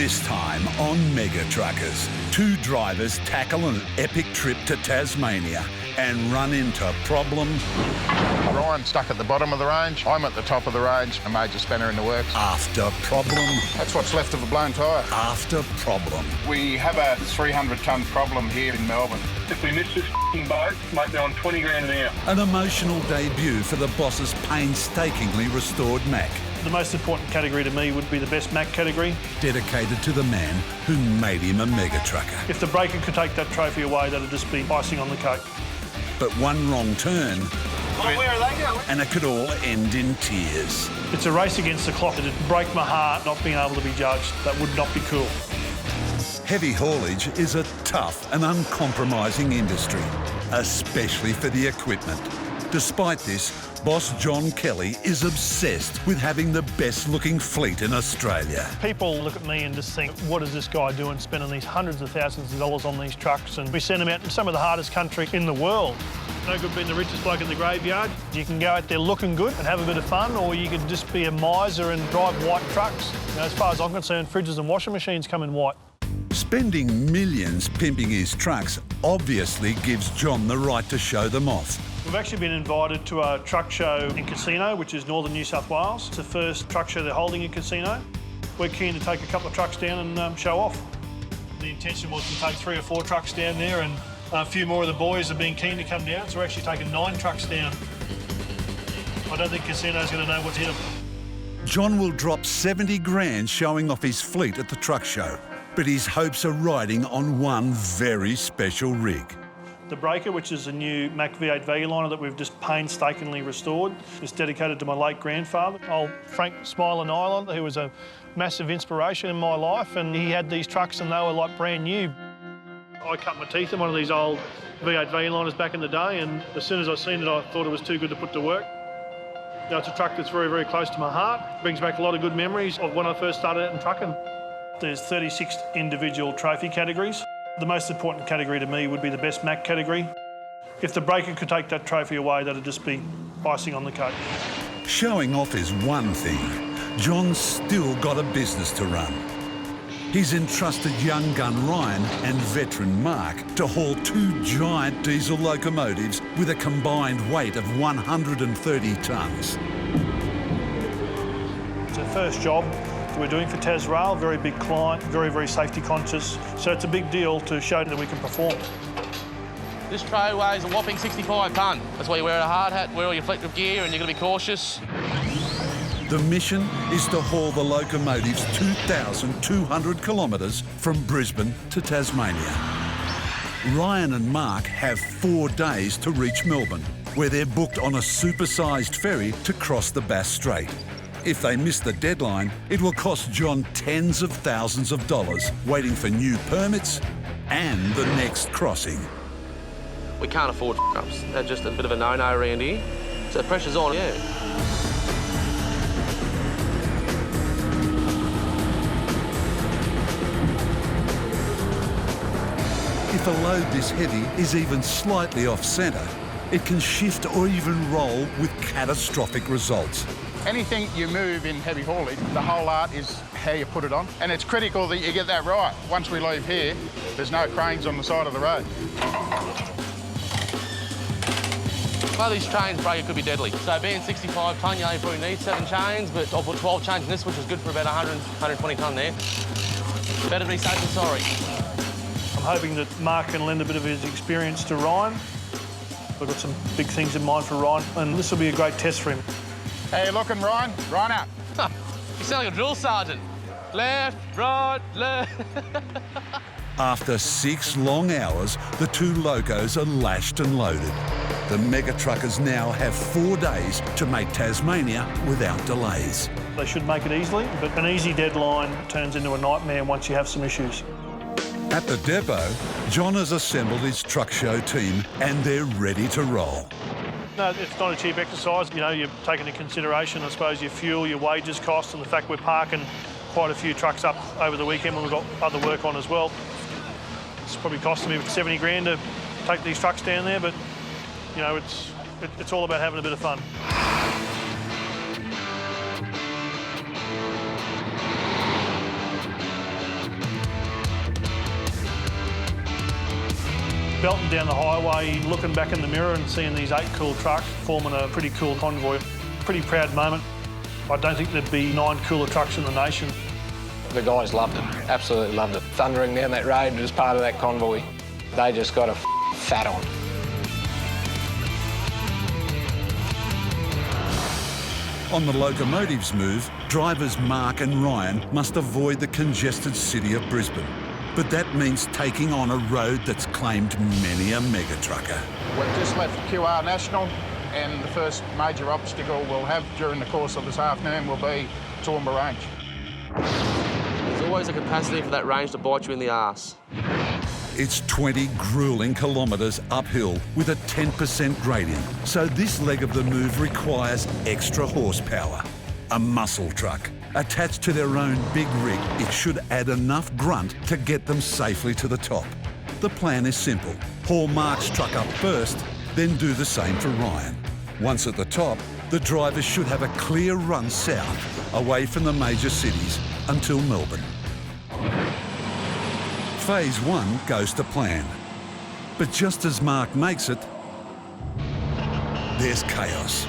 This time on MegaTruckers, two drivers tackle an epic trip to Tasmania and run into problem Ryan's stuck at the bottom of the range. I'm at the top of the range. A major spanner in the works. after problem That's what's left of a blown tyre. after problem. We have a 300-tonne problem here in Melbourne. If we miss this boat, might be on 20 grand an hour. An emotional debut for the boss's painstakingly restored Mack, The most important category to me would be the best Mack category. dedicated to the man who made him a MegaTrucker. If the breaker could take that trophy away, that'd just be icing on the cake. But one wrong turn Where are they going? and it could all end in tears. It's a race against the clock. It'd break my heart not being able to be judged. That would not be cool. Heavy haulage is a tough and uncompromising industry, especially for the equipment. Despite this, boss John Kelly is obsessed with having the best-looking fleet in Australia. People look at me and just think, what is this guy doing spending these hundreds of thousands of dollars on these trucks? And we send them out in some of the hardest country in the world. No good being the richest bloke in the graveyard. You can go out there looking good and have a bit of fun, or you could just be a miser and drive white trucks. You know, as far as I'm concerned, fridges and washing machines come in white. Spending millions pimping his trucks obviously gives John the right to show them off. We've actually been invited to a truck show in Casino, which is northern New South Wales. It's the first truck show they're holding in Casino. We're keen to take a couple of trucks down and show off. The intention was to take 3 or 4 trucks down there, and a few more of the boys have been keen to come down, so we're actually taking 9 trucks down. I don't think Casino's going to know what's hit them. John will drop 70 grand showing off his fleet at the truck show, but his hopes are riding on one very special rig. The breaker, which is a new Mack V8 value liner that we've just painstakingly restored, is dedicated to my late grandfather, old Frank Smiler Nylon, who was a massive inspiration in my life, and he had these trucks and they were like brand new. I cut my teeth in one of these old V8 value liners back in the day, and as soon as I seen it, I thought it was too good to put to work. Now, it's a truck that's very, very close to my heart. Brings back a lot of good memories of when I first started out in trucking. There's 36 individual trophy categories. The most important category to me would be the best Mack category. If the breaker could take that trophy away, that'd just be icing on the cake. Showing off is one thing. John's still got a business to run. He's entrusted young gun Ryan and veteran Mack to haul 2 giant diesel locomotives with a combined weight of 130 tonnes. It's our first job that we're doing for Tasrail, very big client, very, very safety conscious. So it's a big deal to show that we can perform. This tray weighs a whopping 65 tonne. That's why you wear a hard hat, wear all your fleet of gear, and you've got to be cautious. The mission is to haul the locomotives 2,200 kilometres from Brisbane to Tasmania. Ryan and Mack have 4 days to reach Melbourne, where they're booked on a supersized ferry to cross the Bass Strait. If they miss the deadline, it will cost John tens of thousands of dollars waiting for new permits and the next crossing. We can't afford ups. They're just a bit of a no-no around here. So the pressure's on, yeah. If a load this heavy is even slightly off-centre, it can shift or even roll with catastrophic results. Anything you move in heavy haulage, the whole art is how you put it on. And it's critical that you get that right. Once we leave here, there's no cranes on the side of the road. One of these chains breaker could be deadly. So being 65 tonne, you only probably need 7 chains, but I'll put 12 chains in this, which is good for about 100, 120 tonne there. Better be safe than sorry. I'm hoping that Mark can lend a bit of his experience to Ryan. We've got some big things in mind for Ryan, and this will be a great test for him. How you looking, Ryan? Ryan up. You sound like a drill sergeant. Left, right, left. After 6 long hours, the 2 locos are lashed and loaded. The MegaTruckers now have 4 days to make Tasmania without delays. They should make it easily, but an easy deadline turns into a nightmare once you have some issues. At the depot, John has assembled his truck show team and they're ready to roll. No, it's not a cheap exercise. You know, you're taking into consideration, I suppose, your fuel, your wages costs, and the fact we're parking quite a few trucks up over the weekend when we've got other work on as well. It's probably costing me 70 grand to take these trucks down there, but, you know, it's all about having a bit of fun. belting down the highway, looking back in the mirror and seeing these 8 cool trucks forming a pretty cool convoy. Pretty proud moment. I don't think there'd be 9 cooler trucks in the nation. The guys loved it, absolutely loved it. Thundering down that road as part of that convoy. They just got a fat on. On the locomotives move, drivers Mark and Ryan must avoid the congested city of Brisbane. But that means taking on a road that's claimed many a mega-trucker. We've just left QR National, and the first major obstacle we'll have during the course of this afternoon will be Toowoomba Range. There's always a capacity for that range to bite you in the arse. It's 20 gruelling kilometres uphill with a 10% gradient, so this leg of the move requires extra horsepower. A muscle truck. Attached to their own big rig, it should add enough grunt to get them safely to the top. The plan is simple. Haul Mark's truck up first, then do the same for Ryan. Once at the top, the drivers should have a clear run south, away from the major cities, until Melbourne. Phase 1 goes to plan. But just as Mark makes it, there's chaos.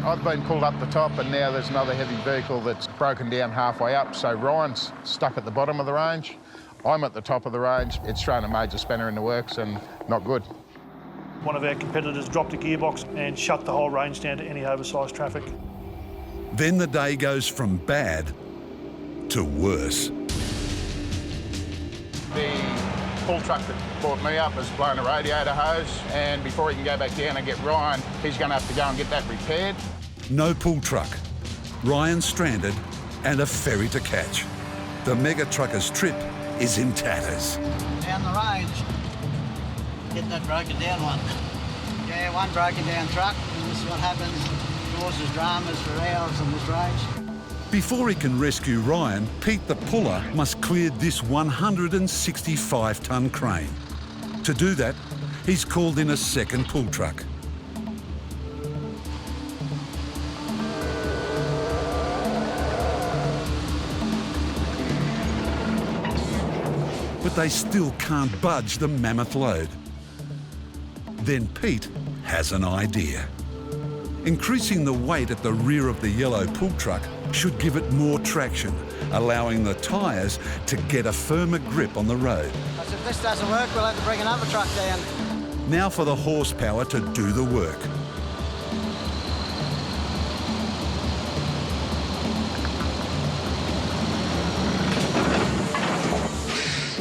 I've been pulled up the top and now there's another heavy vehicle that's broken down halfway up, so Ryan's stuck at the bottom of the range. I'm at the top of the range. It's thrown a major spanner in the works and not good. One of our competitors dropped a gearbox and shut the whole range down to any oversized traffic. Then the day goes from bad to worse. The pull truck that brought me up has blown a radiator hose, and before he can go back down and get Ryan, he's going to have to go and get that repaired. No pull truck, Ryan stranded, and a ferry to catch. The MegaTruckers trip is in tatters. Down the range, get that broken down one. Yeah, one broken down truck, and this is what happens, causes dramas for hours on this range. Before he can rescue Ryan, Pete the puller must clear this 165-tonne crane. To do that, he's called in a second pull truck. But they still can't budge the mammoth load. Then Pete has an idea. Increasing the weight at the rear of the yellow pull truck should give it more traction, allowing the tyres to get a firmer grip on the road. If this doesn't work, we'll have to bring another truck down. Now for the horsepower to do the work.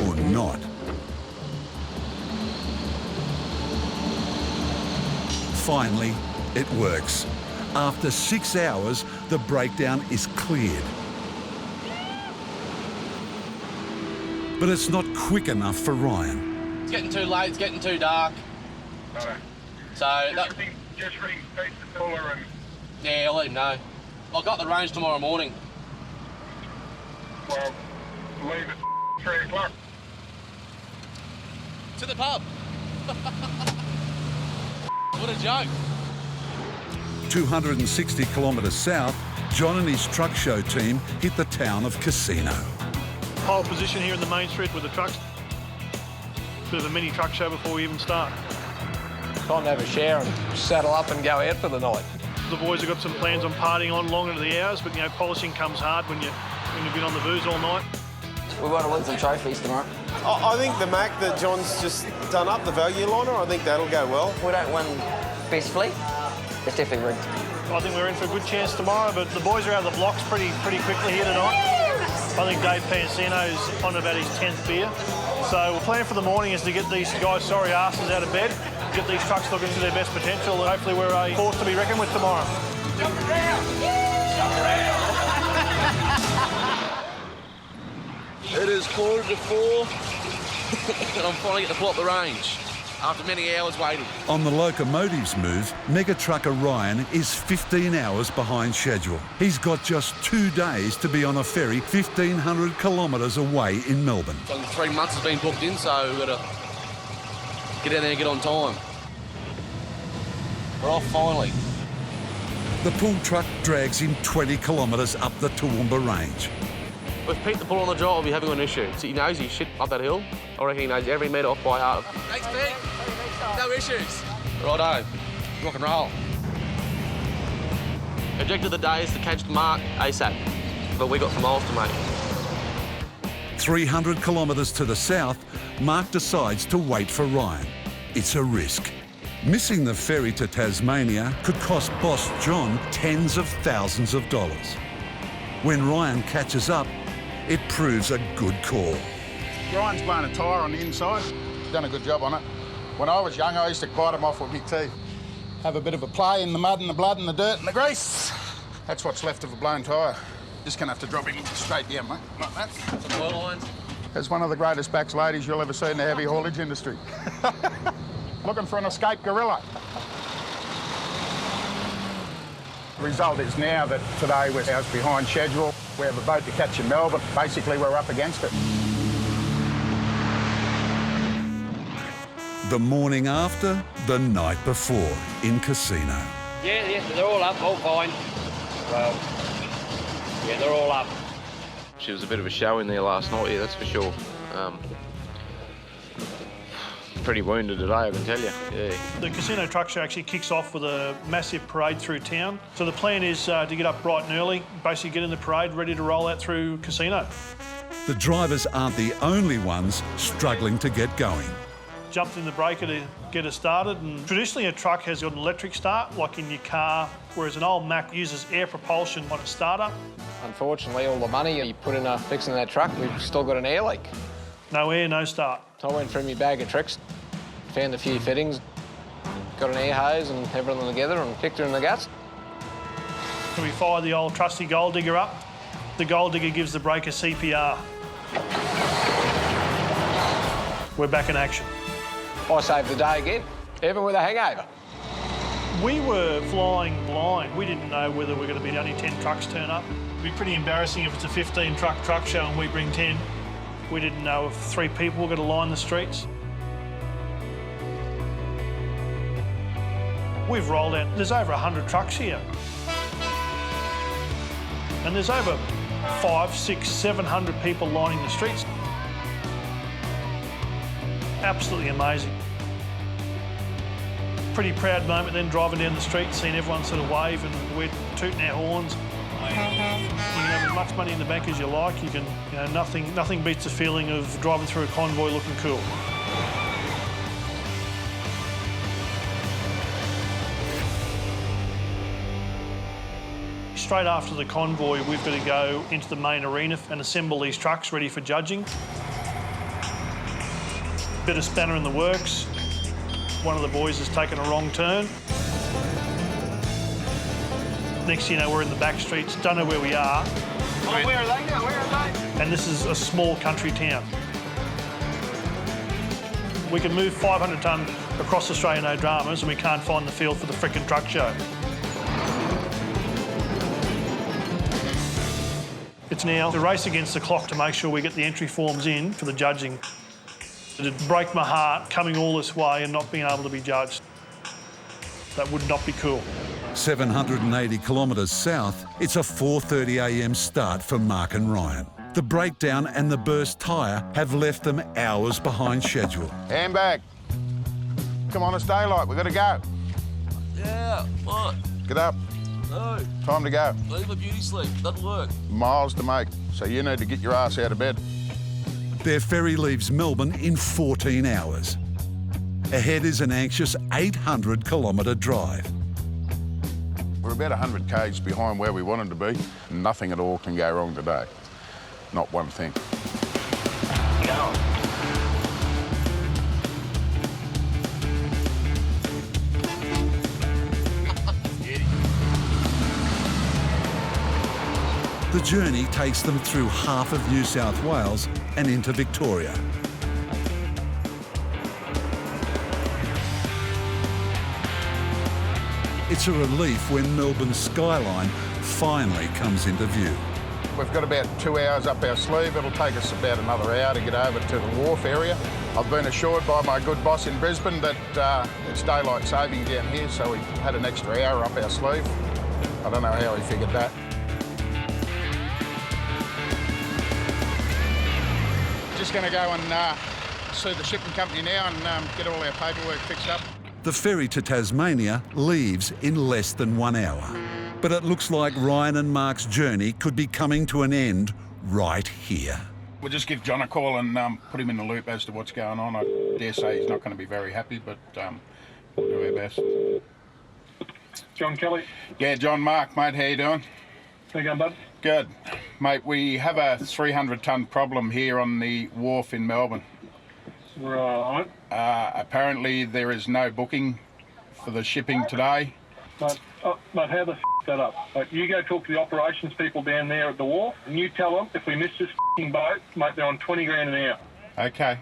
Or not. Finally, it works. After 6 hours, the breakdown is cleared. But it's not quick enough for Ryan. It's getting too late, it's getting too dark. No. So, Just ring Pete the puller and... yeah, I'll let him know. I've got the range tomorrow morning. Well, leave at 3 o'clock. To the pub. What a joke. 260 kilometres south, John and his truck show team hit the town of Casino. Pole position here in the main street with the trucks. Bit of a mini truck show before we even start. Time to have a shower and saddle up and go out for the night. The boys have got some plans on partying on long into the hours, but you know, polishing comes hard when you've been on the booze all night. We want to win some trophies tomorrow. I think the Mack that John's just done up, the value liner, I think that'll go well. We don't win best fleet. It's definitely rigged. I think we're in for a good chance tomorrow, but the boys are out of the blocks pretty quickly here tonight. I think Dave Pansino's on about his 10th beer. So the plan for the morning is to get these guys' sorry asses out of bed, get these trucks looking to their best potential, and hopefully we're a force to be reckoned with tomorrow. Jump around! Jump around! It is 4:45 and I'm finally getting to pull up the range after many hours waiting. On the locomotives move, MegaTrucker Ryan is 15 hours behind schedule. He's got just 2 days to be on a ferry 1,500 kilometres away in Melbourne. So 3 months has been booked in, so we've got to get out there and get on time. We're off finally. The pull truck drags him 20 kilometres up the Toowoomba range. With Pete the bull on the job, we'll be having an issue. So he knows his shit up that hill. I reckon he knows every metre off by heart. Thanks, Pete. No issues. Righto. Rock and roll. Objective of the day is to catch Mack ASAP. But we got some miles to make. 300 kilometres to the south, Mack decides to wait for Ryan. It's a risk. Missing the ferry to Tasmania could cost boss John tens of thousands of dollars. When Ryan catches up, it proves a good call. Ryan's blown a tyre on the inside. Done a good job on it. When I was young, I used to bite them off with my teeth. Have a bit of a play in the mud and the blood and the dirt and the grease. That's what's left of a blown tyre. Just gonna have to drop him straight down, mate, like that. Some oil lines. As one of the greatest backs ladies you'll ever see in the heavy haulage industry. Looking for an escaped gorilla. The result is now that today we're hours behind schedule. We have a boat to catch in Melbourne. Basically, we're up against it. The morning after, the night before, in Casino. Yeah, they're all up, all fine. Well, yeah, they're all up. She was a bit of a show in there last night, yeah, that's for sure. Pretty wounded today, I can tell you. Yeah. The Casino Truck Show actually kicks off with a massive parade through town. So the plan is to get up bright and early, basically get in the parade, ready to roll out through Casino. The drivers aren't the only ones struggling to get going. Jumped in the breaker to get us started, and traditionally a truck has got an electric start, like in your car, whereas an old Mack uses air propulsion on its starter. Unfortunately, all the money you put into fixing that truck, we've still got an air leak. No air, no start. So I went through my bag of tricks, found a few fittings, got an air hose and everything together and kicked her in the guts. So we fire the old trusty gold digger up. The gold digger gives the breaker CPR. We're back in action. I saved the day again, even with a hangover. We were flying blind. We didn't know whether we're going to be only 10 trucks turn up. It'd be pretty embarrassing if it's a 15-truck show and we bring 10. We didn't know if 3 people were going to line the streets. We've rolled out, there's over 100 trucks here. And there's over 500, 600, 700 people lining the streets. Absolutely amazing. Pretty proud moment then driving down the street, seeing everyone sort of wave and we're tooting our horns. You can have as much money in the bank as you like. You can, nothing beats the feeling of driving through a convoy looking cool. Straight after the convoy, we've got to go into the main arena and assemble these trucks ready for judging. Bit of spanner in the works. One of the boys has taken a wrong turn. Next thing you know, we're in the back streets, don't know where we are. Oh, where are they now? Where are they? And this is a small country town. We can move 500 tonne across Australia, no dramas, and we can't find the field for the frickin' truck show. It's now the race against the clock to make sure we get the entry forms in for the judging. It'd break my heart coming all this way and not being able to be judged. That would not be cool. 780 kilometres south, it's a 4:30 a.m. start for Mack and Ryan. The breakdown and the burst tyre have left them hours behind schedule. Handbag. Come on, it's daylight. We've got to go. Yeah, what? Get up. No. Time to go. Leave a beauty sleep. Doesn't work. Miles to make, so you need to get your ass out of bed. Their ferry leaves Melbourne in 14 hours. Ahead is an anxious 800-kilometre drive. We're about 100 k's behind where we wanted to be. Nothing at all can go wrong today. Not one thing. The journey takes them through half of New South Wales and into Victoria. It's a relief when Melbourne's skyline finally comes into view. We've got about 2 hours up our sleeve. It'll take us about another hour to get over to the wharf area. I've been assured by my good boss in Brisbane that it's daylight saving down here, so we had an extra hour up our sleeve. I don't know how he figured that. just going to go and sue the shipping company now and get all our paperwork fixed up. The ferry to Tasmania leaves in less than 1 hour. But it looks like Ryan and Mark's journey could be coming to an end right here. We'll just give John a call and put him in the loop as to what's going on. I dare say he's not going to be very happy, but we'll do our best. John Kelly. Yeah, John, Mark, mate, how you doing? How you going, bud? Good. Mate, we have a 300-tonne problem here on the wharf in Melbourne. Right. Apparently there is no booking for the shipping today. But how the that up? Like, you go talk to the operations people down there at the wharf and you tell them if we miss this boat, mate, they're on 20 grand an hour. Okay.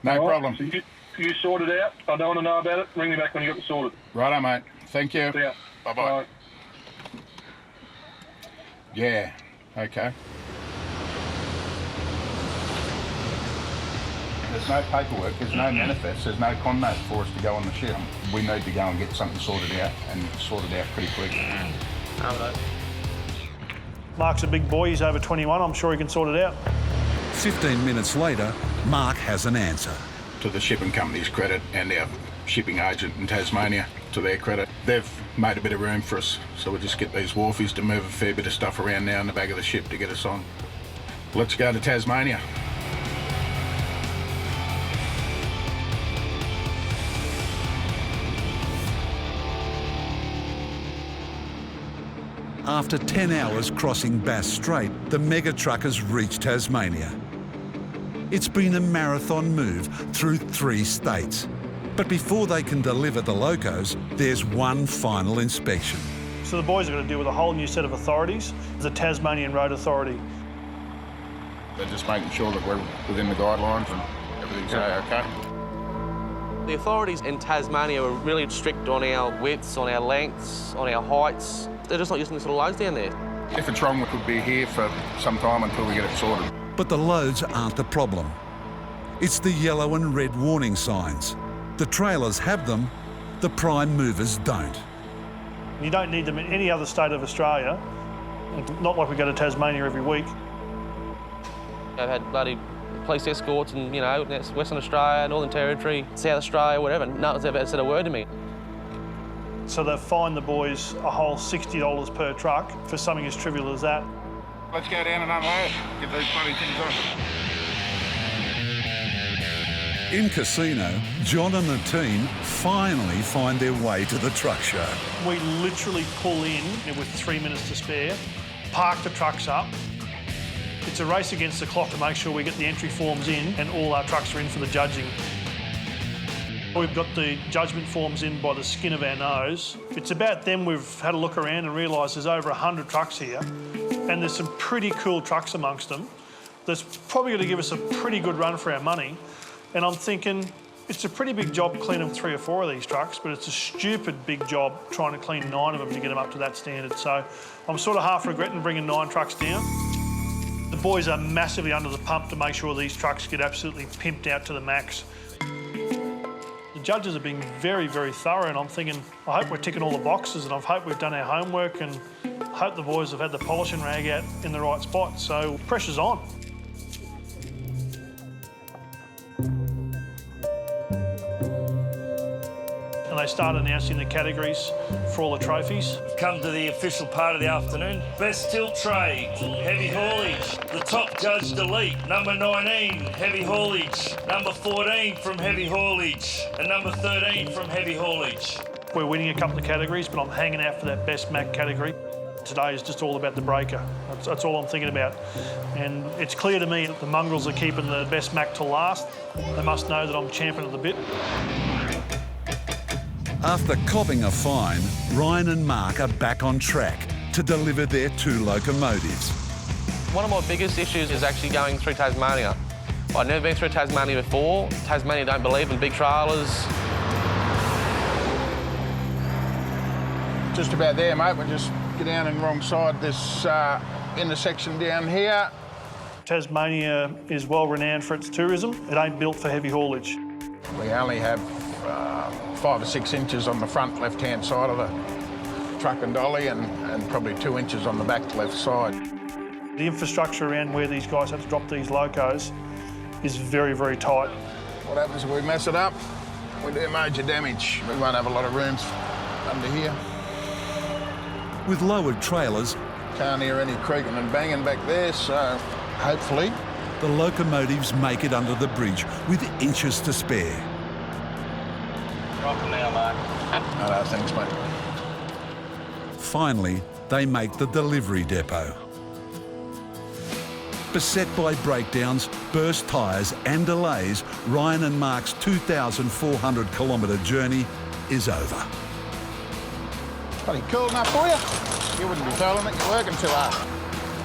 No problem. So you sort it out. I don't want to know about it. Ring me back when you got it sorted. Righto, mate. Thank you. See ya. Bye-bye. Yeah. Okay. There's no paperwork, there's no manifest, there's no con note for us to go on the ship. We need to go and get something sorted out, and sorted out pretty quick. Mark's a big boy, he's over 21, I'm sure he can sort it out. 15 minutes later, Mark has an answer. To the shipping company's credit and our shipping agent in Tasmania, to their credit, they've made a bit of room for us, so we'll just get these wharfies to move a fair bit of stuff around now in the back of the ship to get us on. Let's go to Tasmania. After 10 hours crossing Bass Strait, the MegaTruckers reach Tasmania. It's been a marathon move through 3 states. But before they can deliver the locos, there's one final inspection. So the boys are going to deal with a whole new set of authorities, the Tasmanian Road Authority. They're just making sure that we're within the guidelines and everything's okay. The authorities in Tasmania are really strict on our widths, on our lengths, on our heights. They're just not using these little loads down there. If it's wrong, we could be here for some time until we get it sorted. But the loads aren't the problem. It's the yellow and red warning signs. The trailers have them, the prime movers don't. You don't need them in any other state of Australia, not like we go to Tasmania every week. I've had bloody police escorts and, you know, that's Western Australia, Northern Territory, South Australia, whatever. No one's ever said a word to me. So they've fined the boys a whole $60 per truck for something as trivial as that. Let's go down and unload, get these bloody things on. In Casino, John and the team finally find their way to the truck show. We literally pull in with 3 minutes to spare, park the trucks up. It's a race against the clock to make sure we get the entry forms in and all our trucks are in for the judging. We've got the judgment forms in by the skin of our nose. It's about then we've had a look around and realised there's over 100 trucks here and there's some pretty cool trucks amongst them. That's probably going to give us a pretty good run for our money. And I'm thinking, it's a pretty big job cleaning 3 or 4 of these trucks, but it's a stupid big job trying to clean 9 of them to get them up to that standard. So I'm sort of half regretting bringing 9 trucks down. The boys are massively under the pump to make sure these trucks get absolutely pimped out to the max. The judges are being very, very thorough, and I'm thinking, I hope we're ticking all the boxes, and I hope we've done our homework, and I hope the boys have had the polishing rag out in the right spot. So pressure's on. And they start announcing the categories for all the trophies. Come to the official part of the afternoon. Best tilt trade, heavy haulage. The top judged elite, number 19, heavy haulage. Number 14 from heavy haulage. And number 13 from heavy haulage. We're winning a couple of categories, but I'm hanging out for that best Mack category. Today is just all about the breaker. That's all I'm thinking about. And it's clear to me that the mongrels are keeping the best Mack to last. They must know that I'm champion of the bit. After copping a fine, Ryan and Mark are back on track to deliver their 2 locomotives. One of my biggest issues is actually going through Tasmania. I've never been through Tasmania before. Tasmania don't believe in big trailers. Just about there, mate. We'll just get down in the wrong side this intersection down here. Tasmania is well renowned for its tourism. It ain't built for heavy haulage. We only have 5 or 6 inches on the front left-hand side of the truck and dolly and probably 2 inches on the back left side. The infrastructure around where these guys have to drop these locos is very, very tight. What happens if we mess it up? We do major damage. We won't have a lot of rooms under here. With lowered trailers, can't hear any creaking and banging back there, so hopefully the locomotives make it under the bridge with inches to spare. Rock 'em now, Mark. No, thanks, mate. Finally, they make the delivery depot. Beset by breakdowns, burst tyres and delays, Ryan and Mark's 2,400 kilometre journey is over. Pretty cool enough for you. You wouldn't be telling it, you're working too hard.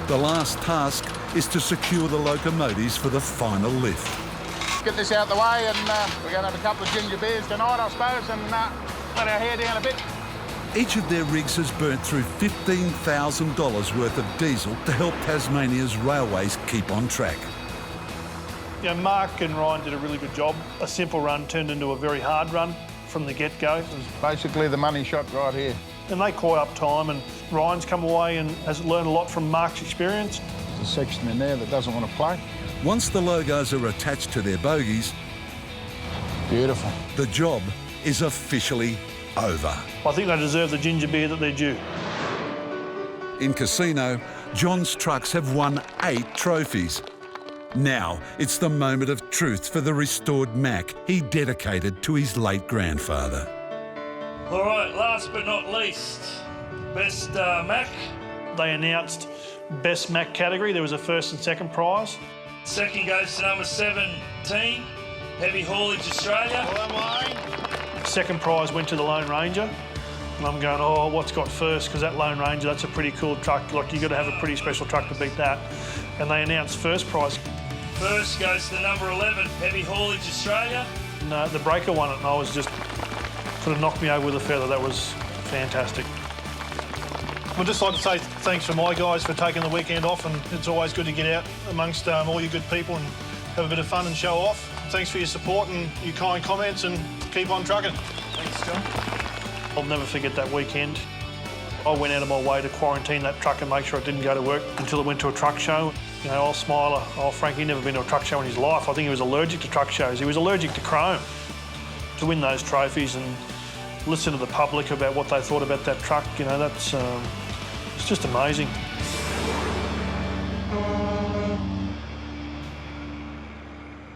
The last task is to secure the locomotives for the final lift. Get this out of the way, and we're going to have a couple of ginger beers tonight, I suppose, and let our hair down a bit. Each of their rigs has burnt through $15,000 worth of diesel to help Tasmania's railways keep on track. You know, Mark and Ryan did a really good job. A simple run turned into a very hard run from the get-go. Basically the money shot right here. And they caught up time, and Ryan's come away and has learned a lot from Mark's experience. There's a section in there that doesn't want to play. Once the logos are attached to their bogies, beautiful. The job is officially over. I think they deserve the ginger beer that they're due. In Casino, John's trucks have won 8 trophies. Now it's the moment of truth for the restored Mack he dedicated to his late grandfather. All right, last but not least, best Mack. They announced best Mack category. There was a first and second prize. Second goes to number 17, Heavy Haulage Australia. Second prize went to the Lone Ranger. And I'm going, oh, what's got first? Because that Lone Ranger, that's a pretty cool truck. Like, you've got to have a pretty special truck to beat that. And they announced first prize. First goes to number 11, Heavy Haulage Australia. No, the breaker won it, and I was just sort of knocked me over with a feather. That was fantastic. I'd just like to say thanks for my guys for taking the weekend off, and it's always good to get out amongst all you good people and have a bit of fun and show off. Thanks for your support and your kind comments, and keep on trucking. Thanks, John. I'll never forget that weekend. I went out of my way to quarantine that truck and make sure it didn't go to work until it went to a truck show. You know, old Smiler, Frank, he'd never been to a truck show in his life. I think he was allergic to truck shows. He was allergic to chrome. To win those trophies and listen to the public about what they thought about that truck, you know, that's it's just amazing.